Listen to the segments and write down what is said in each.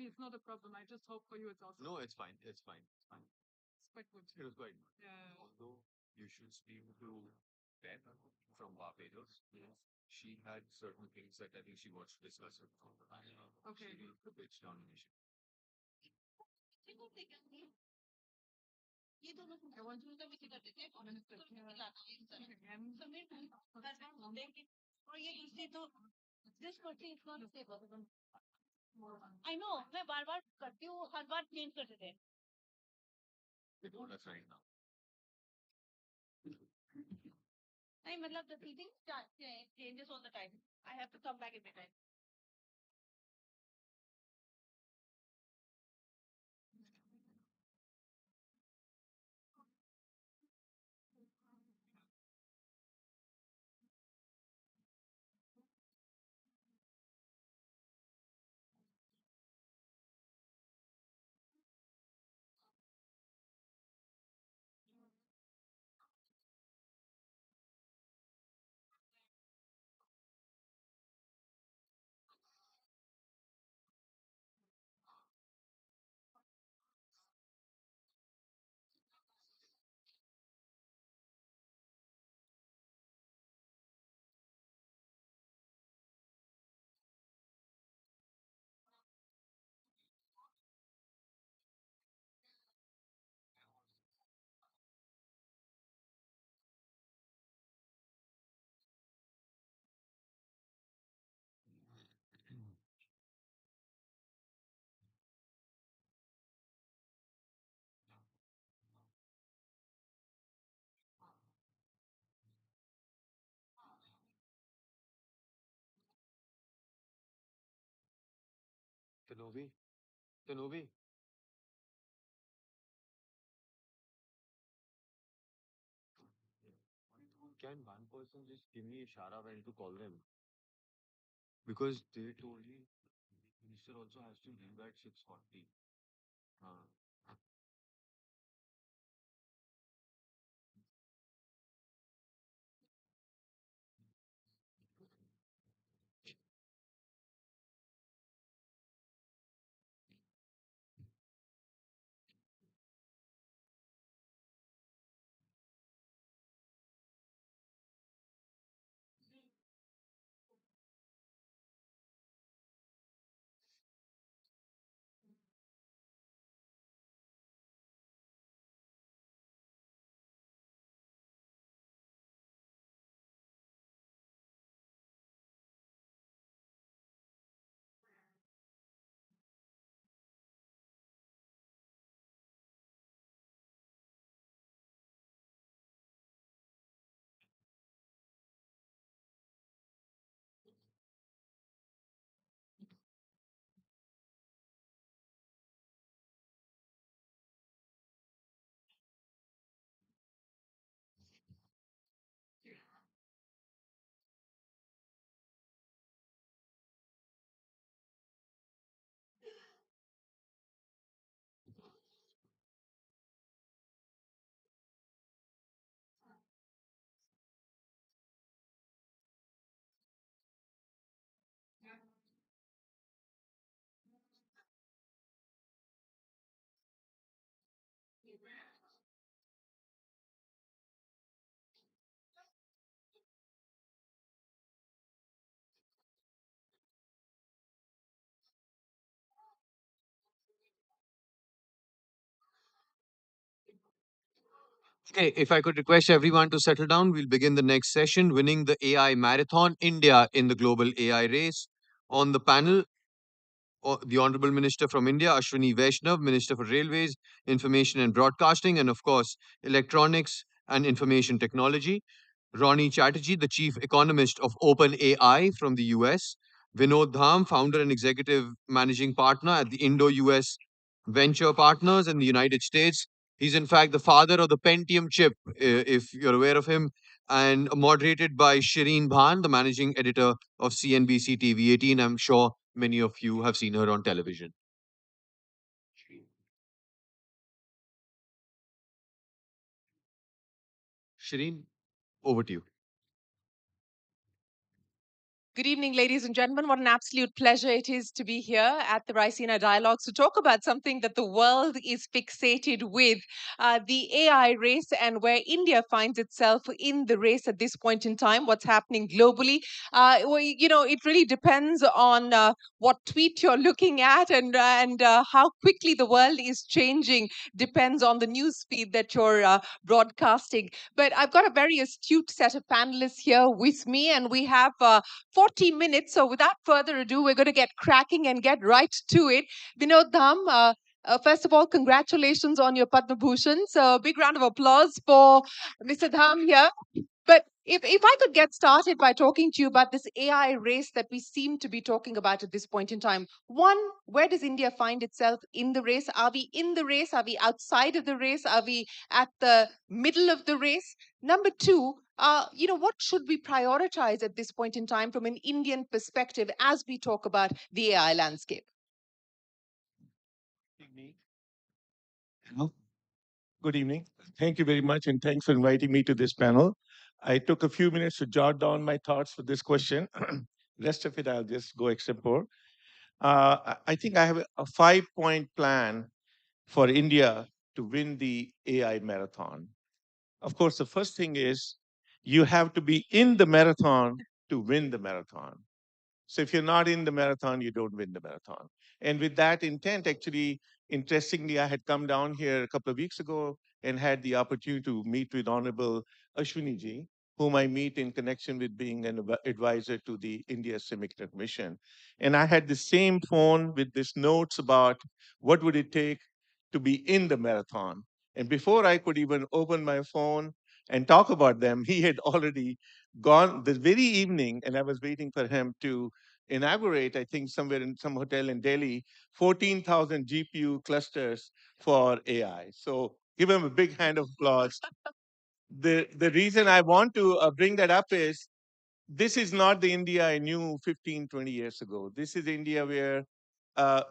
me, it's not a problem. I just hope for you it's also. No, it's fine. It's fine. It's fine. It's quite good. It was quite good. Yeah. Although you should speak to Beth from Barbados. Yes. She had certain things that I think she wants to discuss with from the panel. Okay. She will pitch down an issue. I want you to be again. This person is not stable. I know मैं बार बार करती हूँ हर बार change कर देते हैं They told us right now. नहीं मतलब the seating changes all the time. I have to come back every time. Tanovi? Tanovi? Can one person just give me Ishara when to call them? Because they told me the minister also has to leave at 6:40. Uh, Okay, if I could request everyone to settle down, we'll begin the next session, Winning the AI Marathon, India in the Global AI Race. On the panel, the Honorable Minister from India, Ashwini Vaishnav, Minister for Railways, Information and Broadcasting, and of course, Electronics and Information Technology. Ronnie Chatterjee, the Chief Economist of OpenAI from the US. Vinod Dham, Founder and Executive Managing Partner at the Indo US Venture Partners in the United States. He's in fact the father of the Pentium chip, if you're aware of him, and moderated by Shireen Bhan, the managing editor of CNBC TV 18. I'm sure many of you have seen her on television. Shireen, over to you. Good evening, ladies and gentlemen. What an absolute pleasure it is to be here at the Raisina Dialogues to talk about something that the world is fixated with, the AI race and where India finds itself in the race at this point in time, what's happening globally. It really depends on what tweet you're looking at and how quickly the world is changing depends on the news feed that you're broadcasting. But I've got a very astute set of panelists here with me, and we have 40 minutes. So without further ado, we're going to get cracking and get right to it. Vinod Dham, first of all, congratulations on your Padma Bhushan. So big round of applause for Mr. Dham here. But if I could get started by talking to you about this AI race that we seem to be talking about at this point in time. One, where does India find itself in the race? Are we in the race? Are we outside of the race? Are we at the middle of the race? Number two, what should we prioritize at this point in time from an Indian perspective as we talk about the AI landscape? Hello. Good evening. Thank you very much, and thanks for inviting me to this panel. I took a few minutes to jot down my thoughts for this question. Rest of it, I'll just go explore. I think I have a 5-point plan for India to win the AI marathon. Of course, the first thing is you have to be in the marathon to win the marathon. So if you're not in the marathon, you don't win the marathon. And with that intent, actually, interestingly, I had come down here a couple of weeks ago and had the opportunity to meet with Honorable Ashwini ji, whom I meet in connection with being an advisor to the India Semiconductor Mission. And I had the same phone with these notes about what would it take to be in the marathon. And before I could even open my phone and talk about them, he had already gone the very evening, and I was waiting for him to inaugurate, I think somewhere in some hotel in Delhi, 14,000 GPU clusters for AI. So give him a big hand of applause. The reason I want to bring that up is this is not the India I knew 15, 20 years ago. This is India where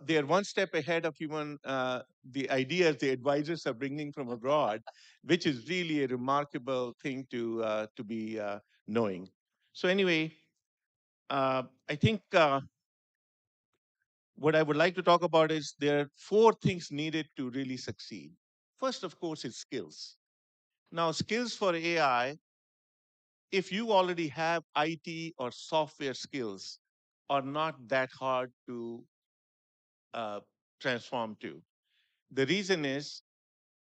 they're one step ahead of even the ideas the advisors are bringing from abroad, which is really a remarkable thing to be knowing. So anyway, I think what I would like to talk about is there are 4 things needed to really succeed. First, of course, is skills. Now, skills for AI, if you already have IT or software skills, are not that hard to uh, transform to. The reason is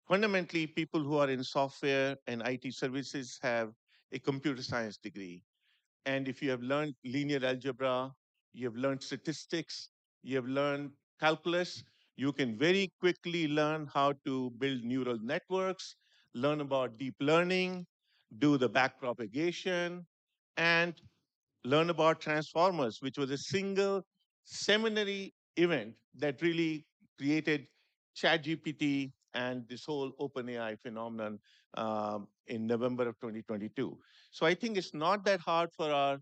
fundamentally people who are in software and IT services have a computer science degree. And if you have learned linear algebra, you have learned statistics, you have learned calculus, you can very quickly learn how to build neural networks, learn about deep learning, do the backpropagation, and learn about transformers, which was a single seminary event that really created ChatGPT and this whole OpenAI phenomenon in November of 2022. So I think it's not that hard for our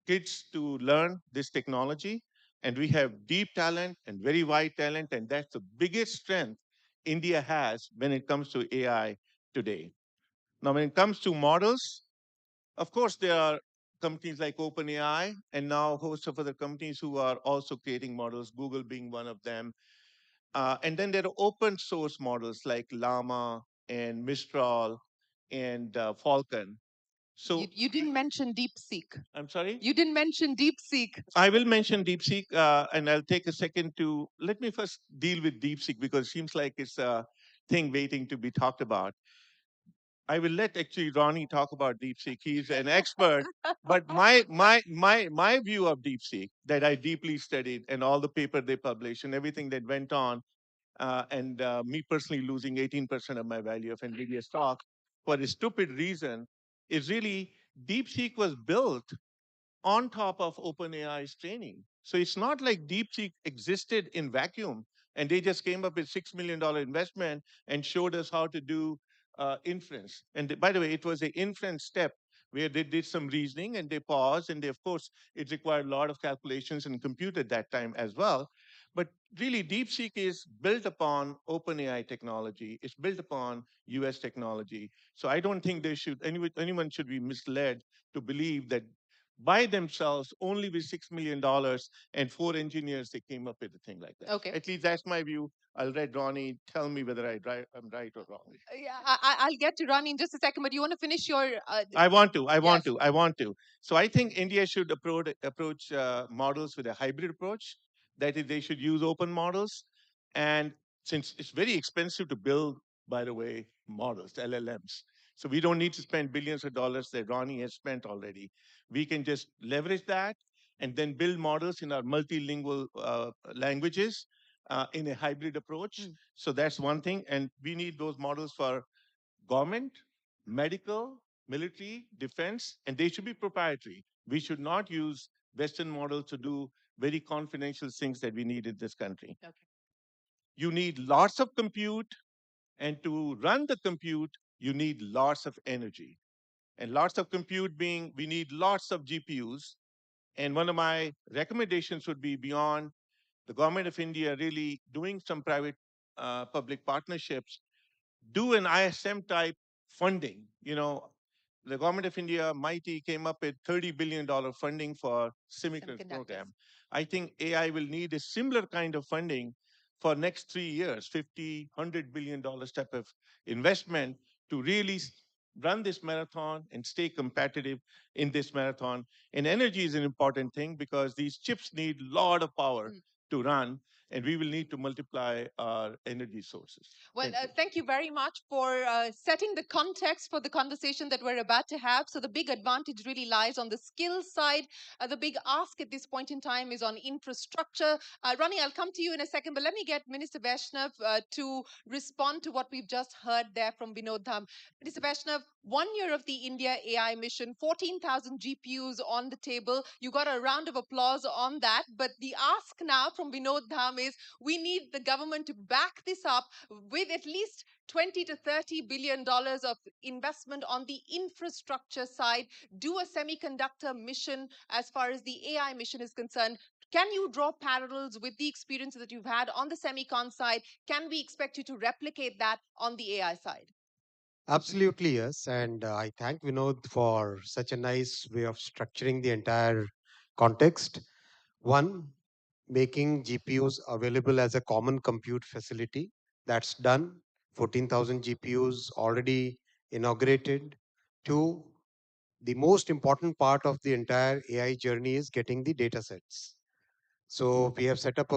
kids to learn this technology. And we have deep talent and very wide talent. And that's the biggest strength India has when it comes to AI today. Now, when it comes to models, of course, there are companies like OpenAI and now a host of other companies who are also creating models, Google being one of them. And then there are open source models like Llama and Mistral and Falcon. So You didn't mention DeepSeek. I'm sorry? You didn't mention DeepSeek. I will mention DeepSeek, and I'll take a second to let me first deal with DeepSeek because it seems like it's a thing waiting to be talked about. I will let actually Ronnie talk about DeepSeek. He's an expert. But my view of DeepSeek that I deeply studied and all the paper they published and everything that went on, and me personally losing 18% of my value of NVIDIA stock for a stupid reason, is really DeepSeek was built on top of OpenAI's training. So it's not like DeepSeek existed in vacuum and they just came up with $6 million investment and showed us how to do inference. And by the way, it was an inference step where they did some reasoning and they paused and they, of course, it required a lot of calculations and compute at that time as well. But really, DeepSeek is built upon OpenAI technology. It's built upon US technology. So I don't think anyone should be misled to believe that by themselves only with $6 million and 4 engineers. They came up with a thing like that. Okay. At least that's my view. I'll let Ronnie tell me whether I'm right or wrong. Yeah, I'll get to Rani in just a second, but you want to finish your. I want to. I Yes. want to. I want to. So I think India should approach models with a hybrid approach. That is, they should use open models, and since it's very expensive to build, by the way, models, LLMs, so we don't need to spend billions of dollars that Ronnie has spent already. We can just leverage that and then build models in our multilingual languages in a hybrid approach. Mm. So that's one thing, and we need those models for government, medical, military, defense, and they should be proprietary. We should not use Western models to do very confidential things that we need in this country. Okay. You need lots of compute, and to run the compute, you need lots of energy. And lots of compute being, we need lots of GPUs. And one of my recommendations would be beyond the government of India really doing some private public partnerships, do an ISM type funding. The government of India, Mighty, came up with $30 billion funding for semiconductor Semiconductors. program. I think AI will need a similar kind of funding for next 3 years, 50, $100 billion type of investment to really run this marathon and stay competitive in this marathon. And energy is an important thing because these chips need a lot of power to run, and we will need to multiply our energy sources. Well, Thank you. thank you very much for setting the context for the conversation that we're about to have. So, the big advantage really lies on the skills side. The big ask at this point in time is on infrastructure. Ronnie, I'll come to you in a second, but let me get Minister Vaishnav to respond to what we've just heard there from Vinod Dham. Minister Vaishnav, 1 year of the India AI mission, 14,000 GPUs on the table. You got a round of applause on that. But the ask now from Vinod Dham is we need the government to back this up with at least 20 to 30 billion dollars of investment on the infrastructure side. Do a semiconductor mission as far as the AI mission is concerned. Can you draw parallels with the experiences that you've had on the semicon side? Can we expect you to replicate that on the AI side? Absolutely, yes. And I thank Vinod for such a nice way of structuring the entire context. One, making GPUs available as a common compute facility. That's done. 14,000 GPUs already inaugurated. Two, the most important part of the entire AI journey is getting the data sets. So we have set up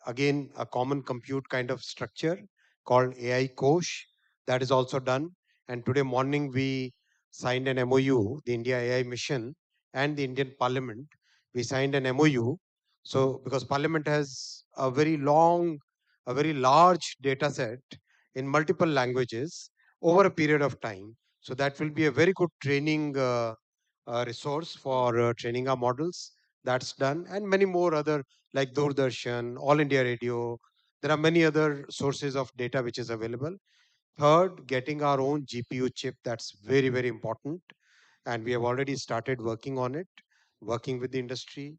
again, a common compute kind of structure called AI Kosh. That is also done. And today morning, we signed an MOU, the India AI Mission and the Indian Parliament. We signed an MOU. So because Parliament has a very large data set in multiple languages over a period of time. So that will be a very good training resource for training our models. That's done, and many more other like Doordarshan, All India Radio. There are many other sources of data which is available. Third, getting our own GPU chip. That's very, very important, and we have already started working on it, working with the industry,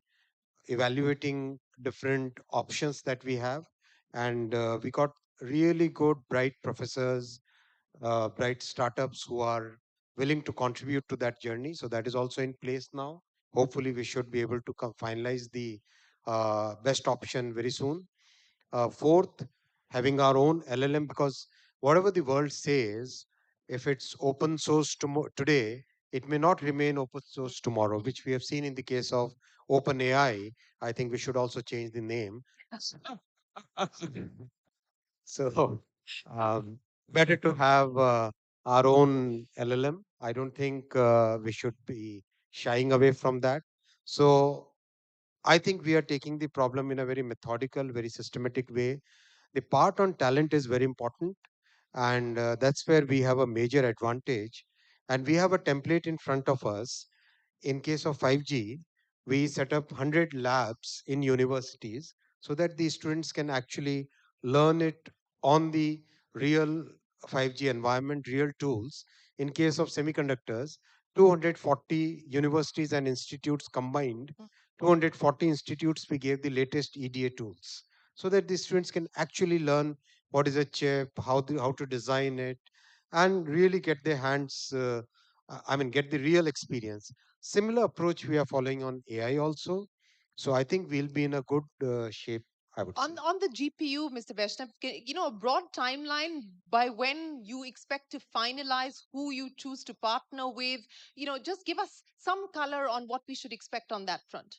evaluating different options that we have, and we got really good, bright professors, bright startups who are willing to contribute to that journey. So that is also in place now. Hopefully, we should be able to finalize the best option very soon. Fourth, having our own LLM, because whatever the world says, if it's open source today, it may not remain open source tomorrow, which we have seen in the case of OpenAI. I think we should also change the name. So, um, better to have our own LLM. I don't think we should be shying away from that. So, I think we are taking the problem in a very methodical, very systematic way. The part on talent is very important, and that's where we have a major advantage. And we have a template in front of us. In case of 5G, we set up 100 labs in universities so that the students can actually learn it on the real 5G environment, real tools. In case of semiconductors, 240 universities and institutes combined, 240 institutes, we gave the latest EDA tools so that the students can actually learn what is a chip, how to design it, and really get their hands, get the real experience. Similar approach we are following on AI also. So I think we'll be in a good shape, I would say. On the GPU, Mr. Vaishnav, a broad timeline by when you expect to finalize who you choose to partner with. Just give us some color on what we should expect on that front.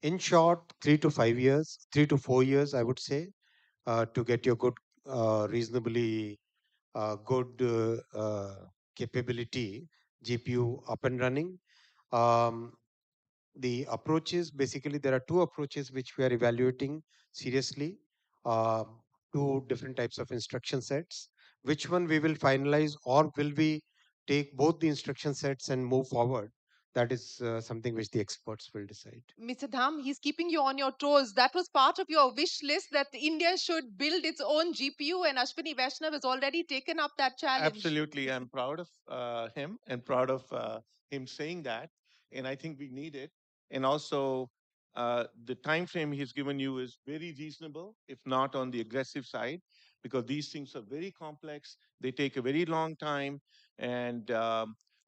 In short, 3 to 5 years, 3 to 4 years, I would say, to get your good, reasonably good capability GPU up and running. Um, the approaches, basically, there are two approaches which we are evaluating seriously. Uh, Two different types of instruction sets. Which one we will finalize, or will we take both the instruction sets and move forward? That is something which the experts will decide. Mr. Dham, he's keeping you on your toes. That was part of your wish list that India should build its own GPU, and Ashwini Vaishnav has already taken up that challenge. Absolutely. I'm proud of him and proud of him saying that. And I think we need it. And also, the time frame he's given you is very reasonable, if not on the aggressive side, because these things are very complex. They take a very long time. And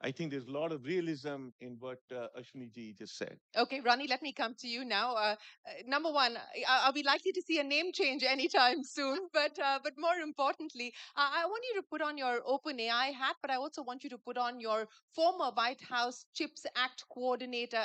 I think there's a lot of realism in what Ashwini ji just said. Okay, Rani, let me come to you now. Number one, are we likely to see a name change anytime soon? But more importantly, I want you to put on your OpenAI hat, but I also want you to put on your former White House Chips Act coordinator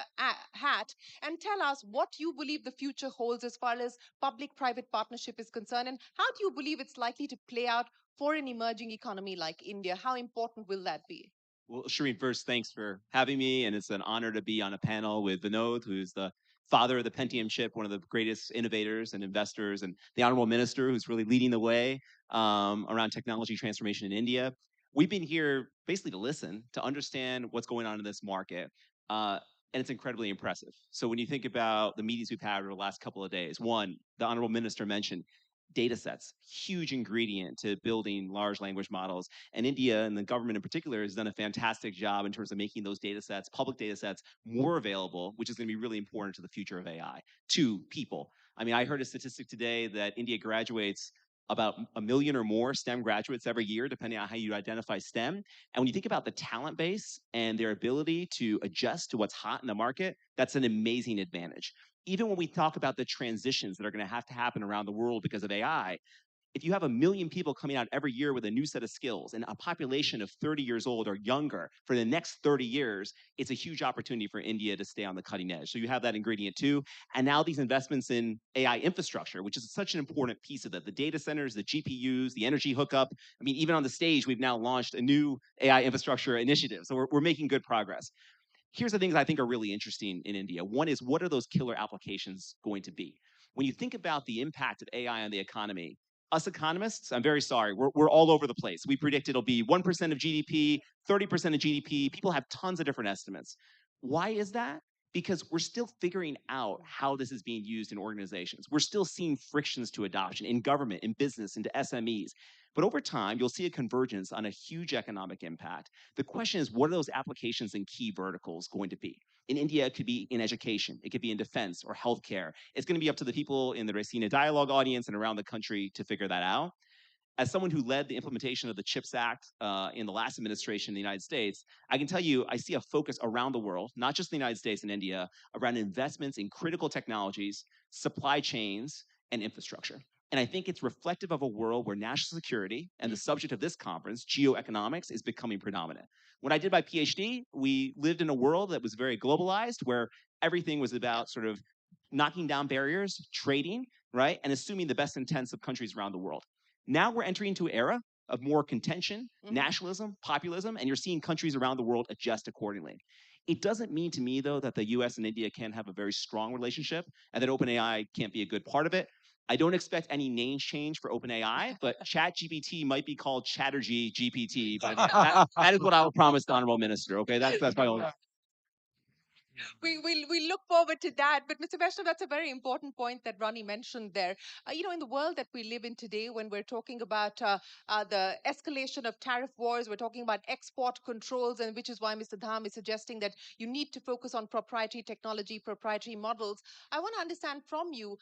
hat and tell us what you believe the future holds as far as public-private partnership is concerned, and how do you believe it's likely to play out for an emerging economy like India? How important will that be? Well, Shireen, first, thanks for having me. And it's an honor to be on a panel with Vinod, who's the father of the Pentium chip, one of the greatest innovators and investors, and the Honorable Minister, who's really leading the way around technology transformation in India. We've been here basically to listen, to understand what's going on in this market. And it's incredibly impressive. So when you think about the meetings we've had over the last couple of days, one, the Honorable Minister mentioned data sets, huge ingredient to building large language models. And India and the government in particular has done a fantastic job in terms of making those data sets, public data sets, more available, which is going to be really important to the future of AI. Two, people. I mean, I heard a statistic today that India graduates about 1 million or more STEM graduates every year, depending on how you identify STEM. And when you think about the talent base and their ability to adjust to what's hot in the market, that's an amazing advantage. Even when we talk about the transitions that are going to have to happen around the world because of AI, if you have 1 million people coming out every year with a new set of skills and a population of 30 years old or younger for the next 30 years, it's a huge opportunity for India to stay on the cutting edge. So you have that ingredient too. And now these investments in AI infrastructure, which is such an important piece of it, the data centers, the GPUs, the energy hookup. I mean, even on the stage, we've now launched a new AI infrastructure initiative. So we're making good progress. Here's the things I think are really interesting in India. One is, what are those killer applications going to be? When you think about the impact of AI on the economy, us economists, I'm very sorry, we're all over the place. We predict it'll be 1% of GDP, 30% of GDP. People have tons of different estimates. Why is that? Because we're still figuring out how this is being used in organizations. We're still seeing frictions to adoption in government, in business, into SMEs. But over time, you'll see a convergence on a huge economic impact. The question is, what are those applications and key verticals going to be? In India, it could be in education, it could be in defense or healthcare. It's going to be up to the people in the Raisina dialogue audience and around the country to figure that out. As someone who led the implementation of the CHIPS Act in the last administration in the United States, I can tell you I see a focus around the world, not just the United States and India, around investments in critical technologies, supply chains, and infrastructure. And I think it's reflective of a world where national security and the subject of this conference, geoeconomics, is becoming predominant. When I did my PhD, we lived in a world that was very globalized, where everything was about sort of knocking down barriers, trading, right? And assuming the best intents of countries around the world. Now we're entering into an era of more contention, nationalism, populism, and you're seeing countries around the world adjust accordingly. It doesn't mean to me, though, that the US and India can't have a very strong relationship and that OpenAI can't be a good part of it. I don't expect any name change for OpenAI, but ChatGPT might be called Chatterjee GPT. But that is what I will promise the Honorable Minister, okay? That's my only. We look forward to that. But Mr. Vaishnav, that's a very important point that Ronnie mentioned there. In the world that we live in today, when we're talking about the escalation of tariff wars, we're talking about export controls, and which is why Mr. Dham is suggesting that you need to focus on proprietary technology, proprietary models. I want to understand from you,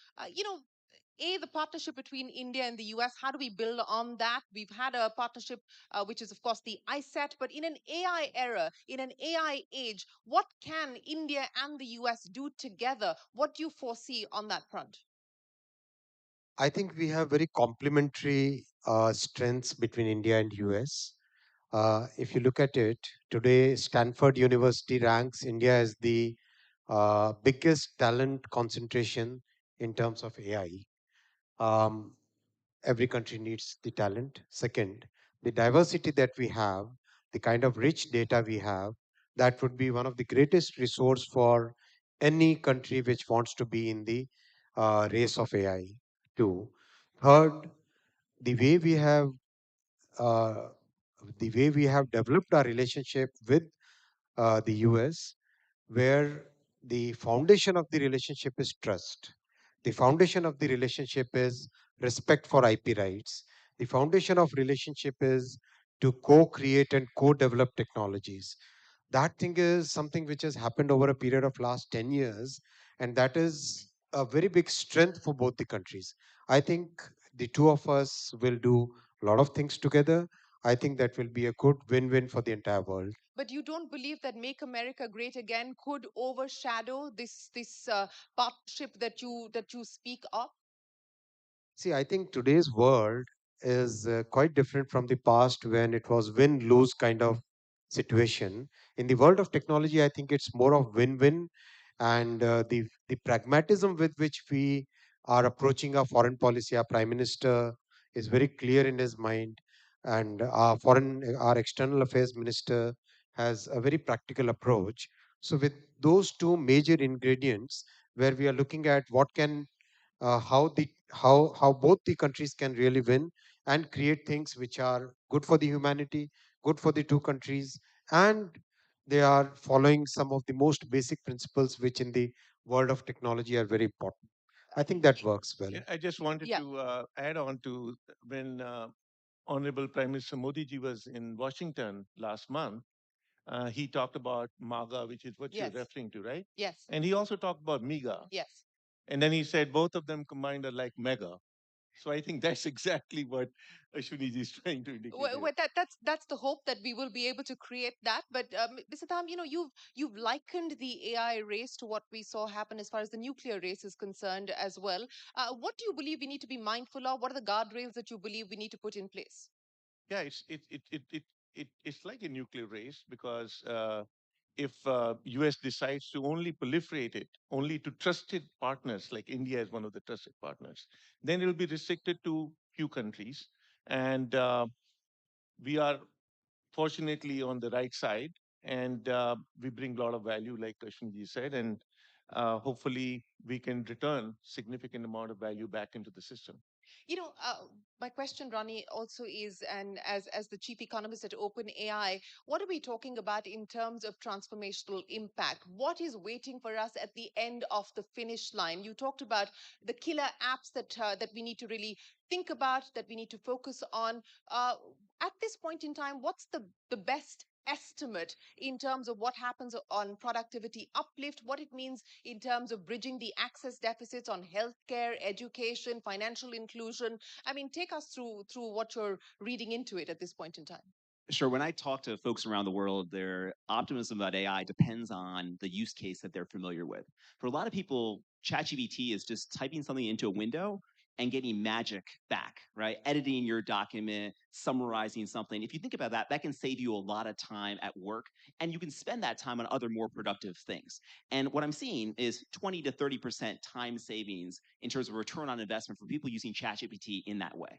the partnership between India and the US, how do we build on that? We've had a partnership, which is, of course, the ISET, but in an AI era, in an AI age, what can India and the US do together? What do you foresee on that front? I think we have very complementary strengths between India and US. If you look at it, today Stanford University ranks India as the biggest talent concentration in terms of AI. Um, every country needs the talent. Second, the diversity that we have, the kind of rich data we have, that would be one of the greatest resource for any country which wants to be in the race of AI. Two, third, the way we have uh, the way we have developed our relationship with the US, where the foundation of the relationship is trust. The foundation of the relationship is respect for IP rights. The foundation of relationship is to co-create and co-develop technologies. That thing is something which has happened over a period of last 10 years, and that is a very big strength for both the countries. I think the two of us will do a lot of things together. I think that will be a good win-win for the entire world. But you don't believe that Make America Great Again could overshadow this partnership that you speak of? See, I think today's world is quite different from the past when it was win lose kind of situation. In the world of technology, I think it's more of win win. And the pragmatism with which we are approaching our foreign policy, our prime minister is very clear in his mind. And our external affairs minister has a very practical approach. So, with those two major ingredients, where we are looking at what can how both the countries can really win and create things which are good for the humanity, good for the two countries, and they are following some of the most basic principles which in the world of technology are very important. I think that works well. I just wanted Yeah. to add on to when Honorable Prime Minister Modi ji was in Washington last month. He talked about MAGA, which is what you're Yes. referring to, right? Yes. And he also talked about MIGA. Yes. And then he said both of them combined are like mega. So I think that's exactly what Ashwini ji is trying to indicate here. Well, that's the hope that we will be able to create that. But Mr. Tham, you know, you've likened the AI race to what we saw happen as far as the nuclear race is concerned as well. What do you believe we need to be mindful of? What are the guardrails that you believe we need to put in place? Yeah, it's like a nuclear race because if US decides to only proliferate it only to trusted partners like India is one of the trusted partners, then it will be restricted to few countries, and we are fortunately on the right side, and we bring a lot of value, like Ashwinji said, and hopefully we can return significant amount of value back into the system. You know, my question, Ronnie, also is, and as the chief economist at OpenAI, what are we talking about in terms of transformational impact? What is waiting for us at the end of the finish line? You talked about the killer apps that we need to really think about, that we need to focus on. Uh, at this point in time, what's the best estimate in terms of what happens on productivity uplift, what it means in terms of bridging the access deficits on healthcare, education, financial inclusion? I mean, take us through what you're reading into it at this point in time. Sure. When I talk to folks around the world, their optimism about AI depends on the use case that they're familiar with. For a lot of people, ChatGPT is just typing something into a window and getting magic back, right? Editing your document, summarizing something. If you think about that, that can save you a lot of time at work, and you can spend that time on other more productive things. And what I'm seeing is 20 to 30% time savings in terms of return on investment for people using ChatGPT in that way.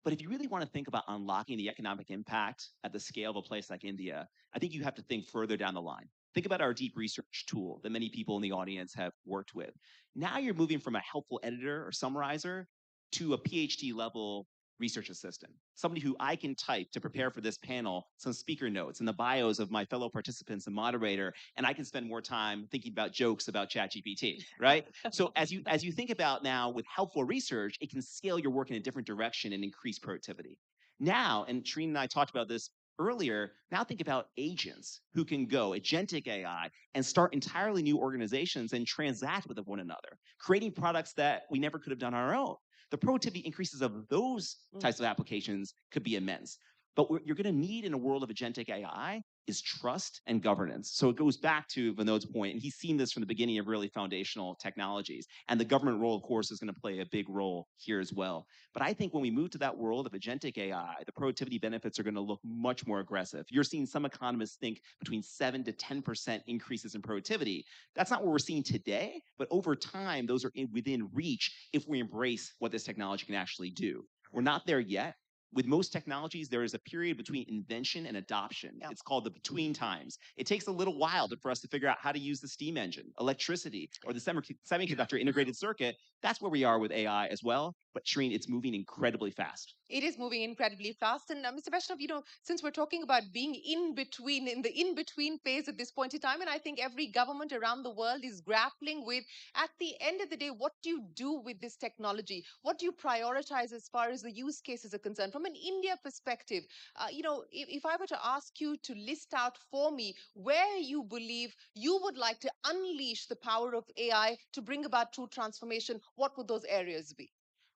But if you really want to think about unlocking the economic impact at the scale of a place like India, I think you have to think further down the line. Think about our deep research tool that many people in the audience have worked with. Now you're moving from a helpful editor or summarizer to a PhD level research assistant, somebody who I can type to prepare for this panel some speaker notes and the bios of my fellow participants and moderator, and I can spend more time thinking about jokes about ChatGPT, right? So as you think about now with helpful research, it can scale your work in a different direction and increase productivity. Now, and Shreen and I talked about this earlier, now think about agents who can go agentic AI and start entirely new organizations and transact with one another, creating products that we never could have done on our own. the productivity increases of those types of applications could be immense. But what you're going to need in a world of agentic AI is trust and governance. So it goes back to Vinod's point, and he's seen this from the beginning of really foundational technologies. And the government role, of course, is going to play a big role here as well. But I think when we move to that world of agentic AI, the productivity benefits are going to look much more aggressive. You're seeing some economists think between 7 to 10% increases in productivity. That's not what we're seeing today, but over time, those are within reach if we embrace what this technology can actually do. We're not there yet. With most technologies, there is a period between invention and adoption. Yeah. It's called the between times. It takes a little while for us to figure out how to use the steam engine, electricity, or the semiconductor integrated circuit. That's where we are with AI as well. But Shreen, it's moving incredibly fast. It is moving incredibly fast. And Mr. Vaishnav, since we're talking about being in the in between phase at this point in time, and I think every government around the world is grappling with, at the end of the day, what do you do with this technology? What do you prioritize as far as the use cases are concerned? From an India perspective, if I were to ask you to list out for me where you believe you would like to unleash the power of AI to bring about true transformation, what would those areas be?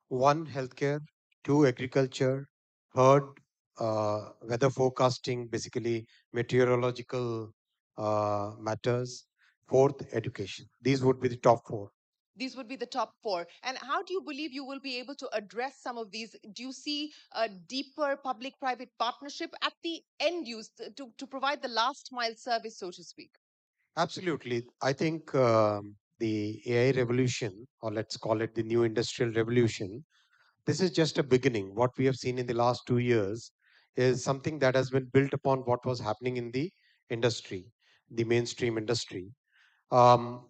One, healthcare. Two, agriculture. Third, weather forecasting, basically meteorological matters. Fourth, education. These would be the top four. These would be the top four. And how do you believe you will be able to address some of these? Do you see a deeper public private partnership at the end use to provide the last mile service, so to speak? Absolutely. I think the AI revolution, or let's call it the new industrial revolution, this is just a beginning. What we have seen in the last 2 years is something that has been built upon what was happening in the industry, the mainstream industry. Um,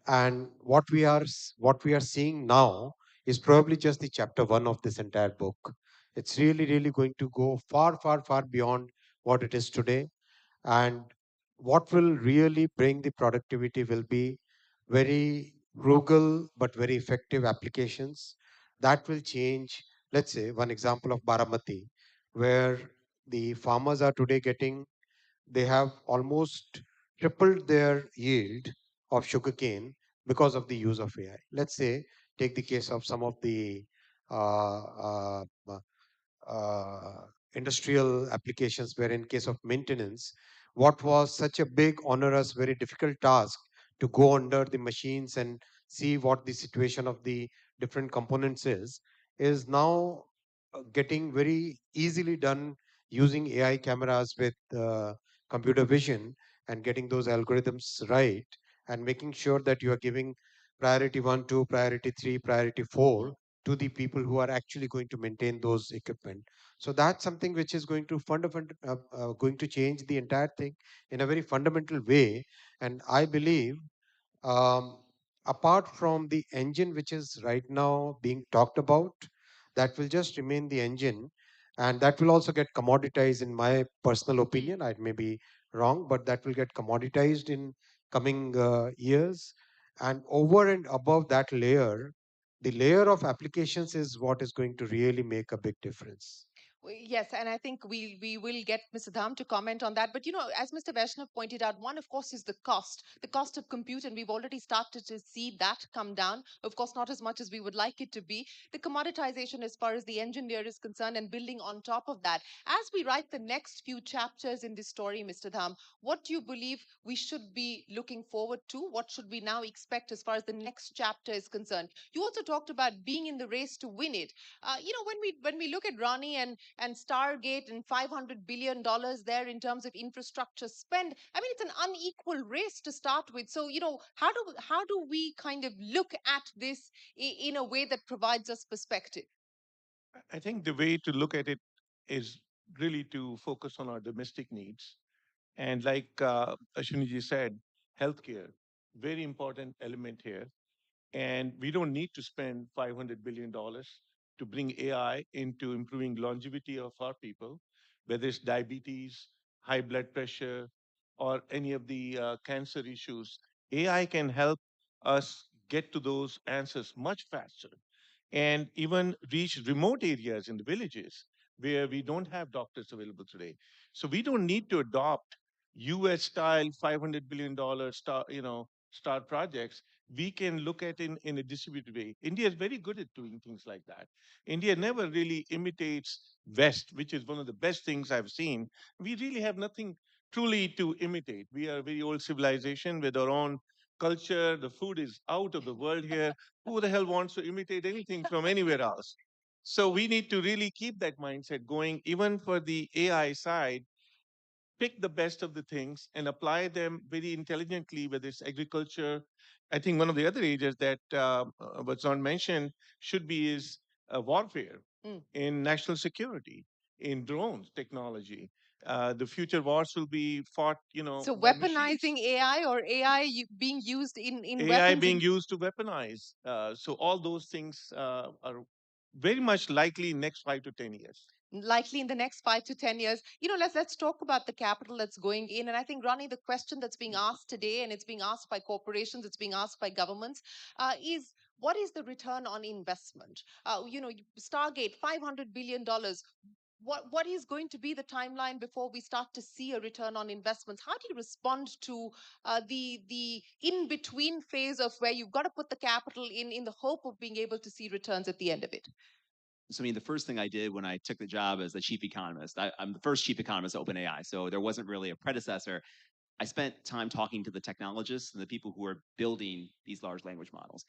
and what we are seeing now is probably just the chapter one of this entire book. It's really, really going to go far, far, far beyond what it is today. And what will really bring the productivity will be very frugal but very effective applications that will change. Let's say one example of Baramati, where the farmers are today getting, they have almost tripled their yield of sugarcane because of the use of AI. Let's say, take the case of some of the uh, uh, uh, industrial applications, where in case of maintenance, what was such a big, onerous, very difficult task to go under the machines and see what the situation of the different components is now getting very easily done using AI cameras with computer vision, and getting those algorithms right, and making sure that you are giving priority 1, 2, priority 3, priority 4 to the people who are actually going to maintain those equipment. So that's something which is going to change the entire thing in a very fundamental way. And I believe, um, apart from the engine which is right now being talked about, that will just remain the engine, and that will also get commoditized, in my personal opinion. I may be wrong, but that will get commoditized in coming years. And over and above that layer, the layer of applications is what is going to really make a big difference. Yes, and I think we will get Mr. Dham to comment on that. But as Mr. Vaishnav pointed out, one of course is the cost of compute, and we've already started to see that come down. Of course, not as much as we would like it to be. The commoditization, as far as the engineer is concerned, and building on top of that. As we write the next few chapters in this story, Mr. Dham, what do you believe we should be looking forward to? What should we now expect as far as the next chapter is concerned? You also talked about being in the race to win it. When we look at Ronnie and Stargate and $500 billion there in terms of infrastructure spend, I mean, it's an unequal race to start with. So how do we kind of look at this in a way that provides us perspective? I think the way to look at it is really to focus on our domestic needs. And like Ashwini said, healthcare, very important element here. And we don't need to spend $500 billion to bring AI into improving longevity of our people, whether it's diabetes, high blood pressure, or any of the cancer issues. AI can help us get to those answers much faster, and even reach remote areas in the villages where we don't have doctors available today. So we don't need to adopt US style $500 billion star projects. we can look at in a distributed way. India is very good at doing things like that. India never really imitates West, which is one of the best things I've seen. We really have nothing truly to imitate. We are a very old civilization with our own culture. The food is out of the world here. Who the hell wants to imitate anything from anywhere else? So we need to really keep that mindset going, even for the AI side. Pick the best of the things and apply them very intelligently, whether it's agriculture. I think one of the other areas that was not mentioned should be is warfare, in national security, in drones technology. The future wars will be fought, So by machines. weaponizing AI or AI being used in AI weapons being used to weaponize. So all those things are very much likely next 5 to 10 years. likely in the next 5 to 10 years. Let's talk about the capital that's going in. And I think, Ronnie, the question that's being asked today, and it's being asked by corporations, it's being asked by governments, is what is the return on investment? Stargate, $500 billion. What is going to be the timeline before we start to see a return on investments? How do you respond to the in between phase of where you've got to put the capital in the hope of being able to see returns at the end of it? So, I mean, the first thing I did when I took the job as the chief economist, I'm the first chief economist at OpenAI, so there wasn't really a predecessor. I spent time talking to the technologists and the people who are building these large language models.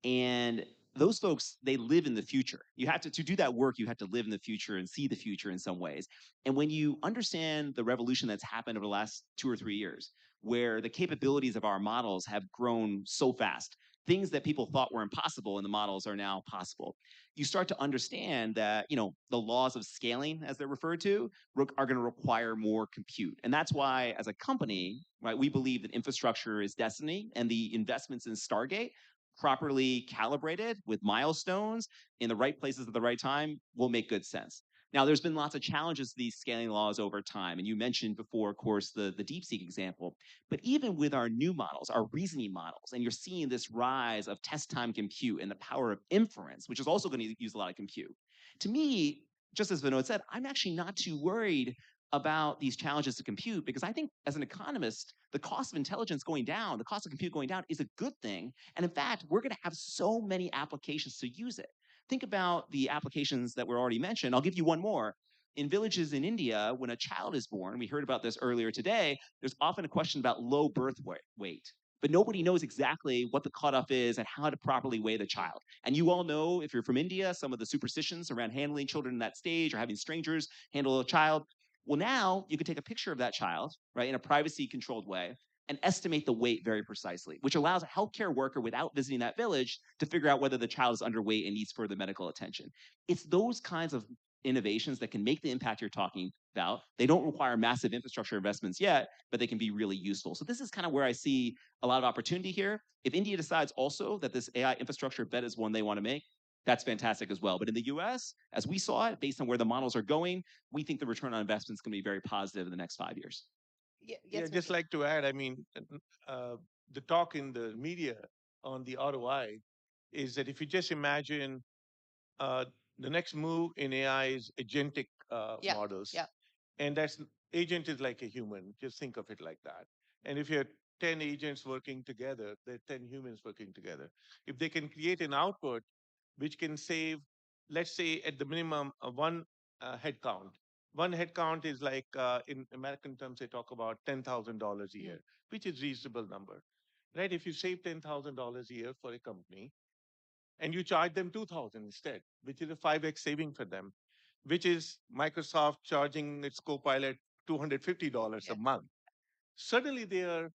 And those folks, they live in the future. You have to do that work, you have to live in the future and see the future in some ways. And when you understand the revolution that's happened over the last 2 or 3 years, where the capabilities of our models have grown so fast, things that people thought were impossible in the models are now possible. You start to understand that, the laws of scaling, as they're referred to, are going to require more compute. And that's why, as a company, right, we believe that infrastructure is destiny, and the investments in Stargate, properly calibrated with milestones in the right places at the right time, will make good sense. Now, there's been lots of challenges to these scaling laws over time. And you mentioned before, of course, the DeepSeek example. But even with our new models, our reasoning models, and you're seeing this rise of test time compute and the power of inference, which is also going to use a lot of compute. To me, just as Vinod said, I'm actually not too worried about these challenges to compute, because I think as an economist, the cost of intelligence going down, the cost of compute going down, is a good thing. And in fact, we're going to have so many applications to use it. Think about the applications that were already mentioned. I'll give you one more. In villages in India, when a child is born, we heard about this earlier today, there's often a question about low birth weight. But nobody knows exactly what the cutoff is and how to properly weigh the child. And you all know, if you're from India, some of the superstitions around handling children in that stage, or having strangers handle a child. Well, now you can take a picture of that child, right, in a privacy controlled way, and estimate the weight very precisely, which allows a healthcare worker, without visiting that village, to figure out whether the child is underweight and needs further medical attention. It's those kinds of innovations that can make the impact you're talking about. They don't require massive infrastructure investments yet, but they can be really useful. So this is kind of where I see a lot of opportunity here. If India decides also that this AI infrastructure bet is one they want to make, that's fantastic as well. But in the US, as we saw it, based on where the models are going, we think the return on investment is going to be very positive in the next 5 years. Yeah, just like to add, I mean, the talk in the media on the ROI is that if you just imagine uh, the next move in AI is agentic models. Yeah. And that's agent is like a human. Just think of it like that. And if you have 10 agents working together, there are 10 humans working together. If they can create an output which can save, let's say at the minimum, one head count. One head count is like, in American terms, they talk about $10,000 a year, which is reasonable number, right? If you save $10,000 a year for a company, and you charge them 2000 instead, which is a 5x saving for them, which is Microsoft charging its Copilot $250 a month. Suddenly their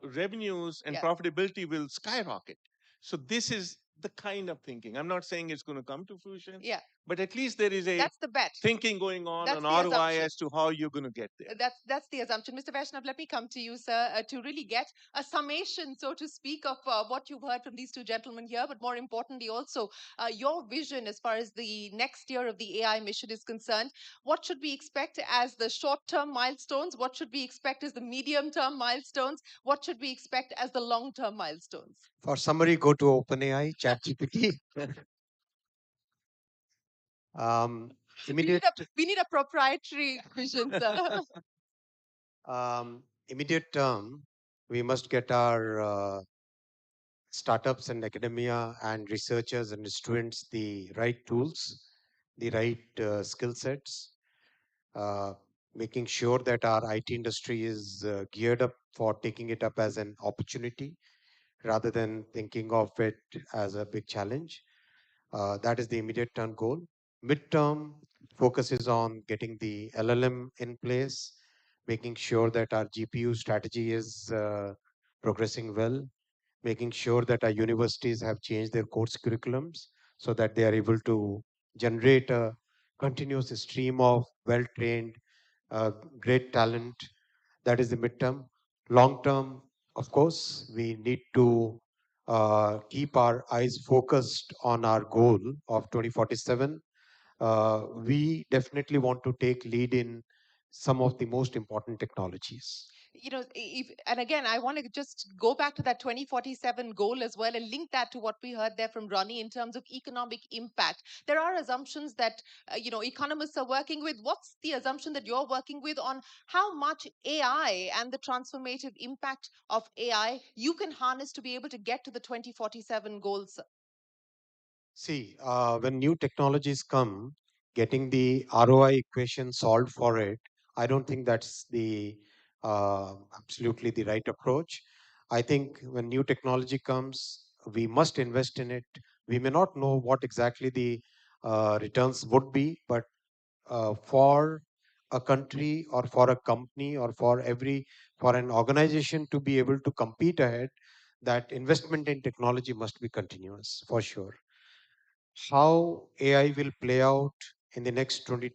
revenues and profitability will skyrocket. So this is the kind of thinking. I'm not saying it's going to come to fruition, but at least there is a That's the bet. thinking going on That's the ROI assumption. as to how you're going to get there. That's the assumption. Mr. Vaishnav, let me come to you, sir, to really get a summation, so to speak, of what you've heard from these two gentlemen here, but more importantly, also your vision as far as the next year of the AI mission is concerned. What should we expect as the short-term milestones? What should we expect as the medium-term milestones? What should we expect as the long-term milestones? For summary, go to OpenAI, ChatGPT. Immediate We need a proprietary vision, sir. immediate term, we must get our startups and academia and researchers and students the right tools, the right skill sets, uh, making sure that our IT industry is geared up for taking it up as an opportunity rather than thinking of it as a big challenge. That is the immediate term goal. Midterm focuses on getting the LLM in place, making sure that our GPU strategy is progressing well, making sure that our universities have changed their course curriculums so that they are able to generate a continuous stream of well trained, great talent. That is the midterm. Long term, of course, we need to keep our eyes focused on our goal of 2047. We definitely want to take lead in some of the most important technologies. If, and again, I want to just go back to that 2047 goal as well and link that to what we heard there from Ronnie in terms of economic impact. There are assumptions that economists are working with. What's the assumption that you're working with on how much AI and the transformative impact of AI you can harness to be able to get to the 2047 goals? See, when new technologies come, getting the ROI equation solved for it, I don't think that's the absolutely the right approach. I think when new technology comes, we must invest in it. We may not know what exactly the returns would be, but for a country or for a company or for an organization to be able to compete ahead, that investment in technology must be continuous for sure. How AI will play out in the next 20,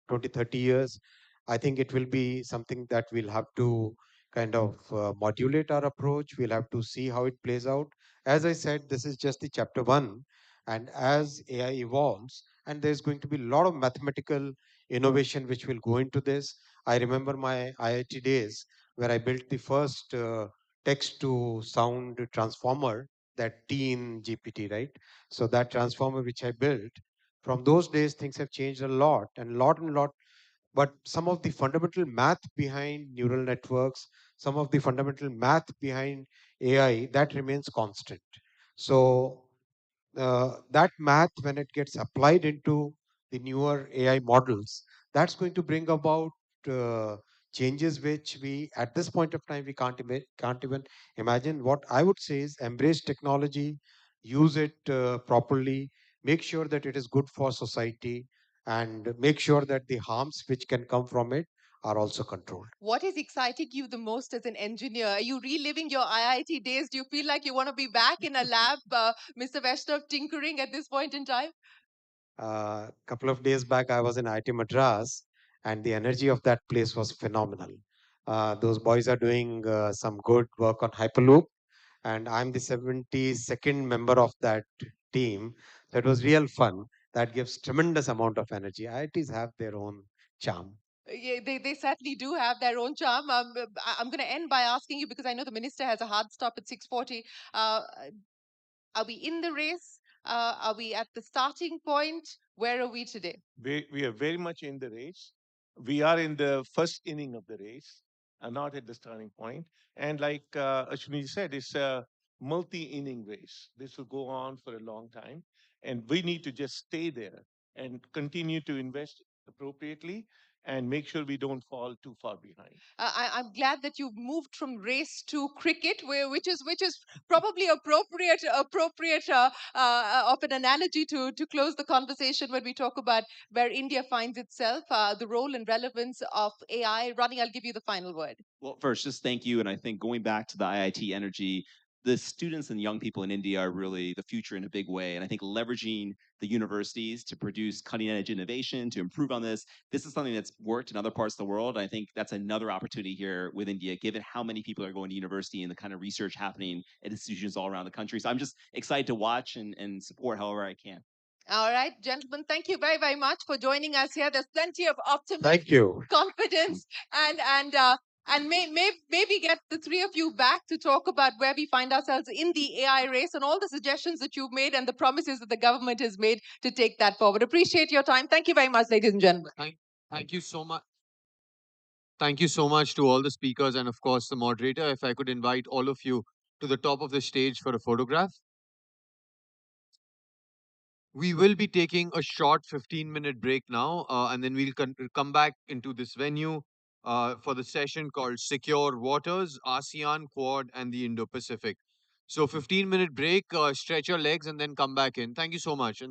30 years, I think it will be something that we'll have to kind of modulate our approach. We'll have to see how it plays out. As I said, this is just the chapter one. And as AI evolves, and there's going to be a lot of mathematical innovation which will go into this. I remember my IIT days where I built the first text to sound transformer, that T in GPT, right? So that transformer which I built, from those days things have changed a lot and lot. But some of the fundamental math behind neural networks, some of the fundamental math behind AI, that remains constant. So that math, when it gets applied into the newer AI models, that's going to bring about uh, changes which we, at this point of time, we can't even imagine. What I would say is embrace technology, use it properly, make sure that it is good for society, and make sure that the harms which can come from it are also controlled. What is exciting you the most as an engineer? Are you reliving your IIT days? Do you feel like you want to be back in a lab, Mr. Vaishnav, tinkering at this point in time? A couple of days back, I was in IIT Madras, and the energy of that place was phenomenal. Those boys are doing some good work on Hyperloop, and I'm the 72nd member of that team. That was real fun. That gives tremendous amount of energy. IITs have their own charm. Yeah, they certainly do have their own charm. I'm going to end by asking you because I know the minister has a hard stop at 6:40. Uh, are we in the race? Are we at the starting point? Where are we today? We are very much in the race. We are in the first inning of the race, and not at the starting point. And like Ashwini said, it's a multi-inning race. This will go on for a long time, and we need to just stay there and continue to invest appropriately and make sure we don't fall too far behind. I'm glad that you've moved from race to cricket, which is probably appropriate of an analogy to close the conversation when we talk about where India finds itself, the role and relevance of AI. Ronnie, I'll give you the final word. Well, first, just thank you. And I think going back to the IIT energy, the students and young people in India are really the future in a big way. And I think leveraging the universities to produce cutting edge innovation, to improve on this is something that's worked in other parts of the world. I think that's another opportunity here with India, given how many people are going to university and the kind of research happening at institutions all around the country. So I'm just excited to watch and support however I can. All right, gentlemen, thank you very, very much for joining us here. There's plenty of optimism, Thank you. confidence, and maybe get the three of you back to talk about where we find ourselves in the AI race and all the suggestions that you've made and the promises that the government has made to take that forward. Appreciate your time. Thank you very much, ladies and gentlemen. Thank you so much. Thank you so much to all the speakers and, of course, the moderator. If I could invite all of you to the top of the stage for a photograph. We will be taking a short 15-minute break now, and then we'll come back into this venue for the session called Secure Waters, ASEAN, Quad, and the Indo-Pacific. So 15-minute break, stretch your legs, and then come back in. Thank you so much. And